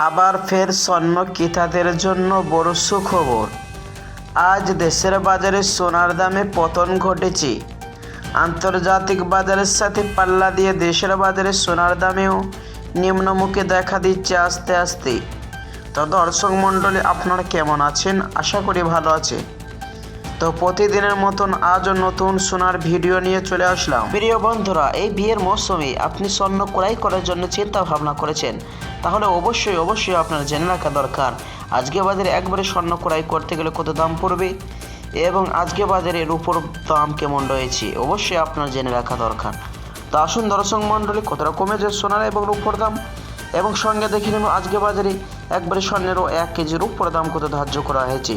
আবার ফের স্বর্ণ ক্রেতাদের জন্য বড় সুখবর। আজ দেশের বাজারে সোনার দামে পতন ঘটেছে। আন্তর্জাতিক বাজারের সাথে পাল্লা দিয়ে দেশের বাজারে সোনার দামেও নিম্নমুখে দেখা দিচ্ছে আস্তে আস্তে। তো দর্শক মণ্ডলী, আপনারা কেমন আছেন? আশা করি ভালো আছে। তো প্রতিদিনের মতন আজও নতুন সোনার ভিডিও নিয়ে চলে আসলাম। প্রিয় বন্ধুরা, এই বিয়ের মৌসুমে আপনি স্বর্ণ ক্রয় করার জন্য চিন্তা ভাবনা করেছেন, তাহলে অবশ্যই আপনার জেনে রাখা দরকার আজকে বাজারে একবারে স্বর্ণ ক্রয় করতে গেলে কত দাম পড়বে এবং আজকে বাজারে রূপোর দাম কেমন রয়েছে, অবশ্যই আপনার জেনে রাখা দরকার। তো আসুন দর্শক মণ্ডলী, কতটা কমেছে সোনার এবং রূপোর দাম, এবং সঙ্গে দেখে নেব আজকে বাজারে একবারে স্বর্ণেরও 1 কেজি রূপোর দাম কত ধার্য করা হয়েছে,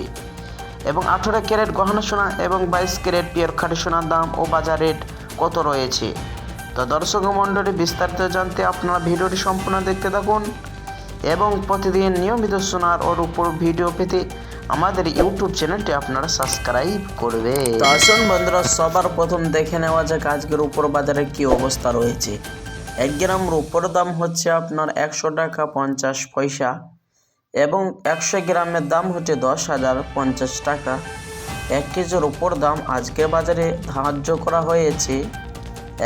এবং 18 ক্যারেট গহনা সোনা এবং 22 ক্যারেট পিওর খাঁটি সোনার দাম ও বাজার রেট কত রয়েছে। তো দর্শক মণ্ডলী, বিস্তারিত জানতে আপনারা ভিডিওটি সম্পূর্ণ দেখতে থাকুন এবং প্রতিদিন নিয়মিত সোনার ও রূপোর ভিডিও পেতে আমাদের ইউটিউব চ্যানেলটি আপনারা সাবস্ক্রাইব করবে। তো আসুন বন্ধুরা, সবার প্রথম দেখে নেওয়া যাক আজকের রূপোর বাজারে কি অবস্থা রয়েছে। 1 গ্রাম রূপোর দাম হচ্ছে আপনার 100 টাকা 50 পয়সা এবং 100 গ্রামের দাম হচ্ছে 10,050 টাকা। 1 কেজির রূপোর দাম আজকে বাজারে ধার্য করা হয়েছে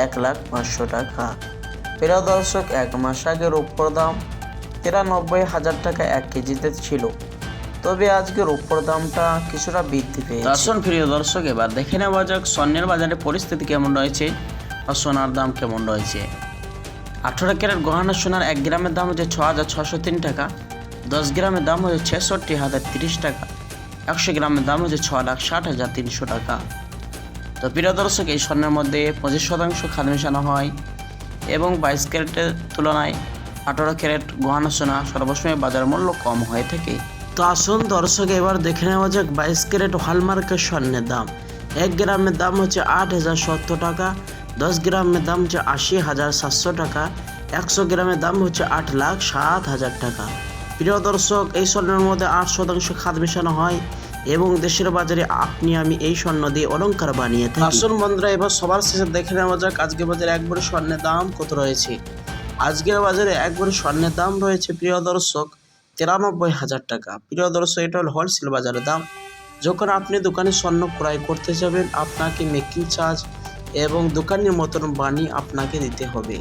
1,05,000 টাকা। প্রিয় দর্শক, 1 মাস আগে রূপোর দাম 93,000 টাকা 1 কেজিতে ছিল, তবে আজকে রূপোর দামটা কিছুটা বৃদ্ধি পেয়েছে। আসুন প্রিয় দর্শক, এবার দেখে নেওয়া যাক স্বর্ণের বাজারে পরিস্থিতি কেমন রয়েছে বা সোনার দাম কেমন রয়েছে। 18 ক্যারেট গহনা সোনার 1 গ্রামের দাম হচ্ছে 6,603 টাকা, 10 গ্রামের দাম হচ্ছে 66,030 টাকা, 100 গ্রামের দাম হচ্ছে 6,60,300 টাকা। তো প্রিয় দর্শক, এই স্বর্ণের মধ্যে 25% খাদ মেশানো হয় এবং 22 ক্যারেটের তুলনায় 18 ক্যারেট গহনা সোনা সর্বসময় বাজার মূল্য কম হয়ে থাকে। তো আসুন দর্শক, এবার দেখে নেওয়া যাক 22 ক্যারেট হলমার্কের স্বর্ণের দাম। 1 গ্রামের দাম হচ্ছে 8,070 টাকা, 10 গ্রামের দাম হচ্ছে 80,700 টাকা, 100 গ্রামের দাম হচ্ছে 8,07,000 টাকা। প্রিয় দর্শক, এই স্বর্ণের মধ্যে 8% খাদ মেশানো হয় এবং দেশের বাজারে আপনি আমি এই স্বর্ণ দিয়ে অলংকার বানিয়ে থাকি। আসুন বন্ধুরা, এবার সবার শেষে দেখে নেওয়া যাক আজকে বাজারে একবারে স্বর্ণের দাম কত রয়েছে। আজকের বাজারে একবারে স্বর্ণের দাম রয়েছে প্রিয় দর্শক 93,000 টাকা। প্রিয় দর্শক, এটা হল হোলসেল বাজারের দাম। যখন আপনি দোকানে স্বর্ণ ক্রয় করতে যাবেন, আপনাকে মেকিং চার্জ এবং দোকানের মতন বানিয়ে আপনাকে দিতে হবে।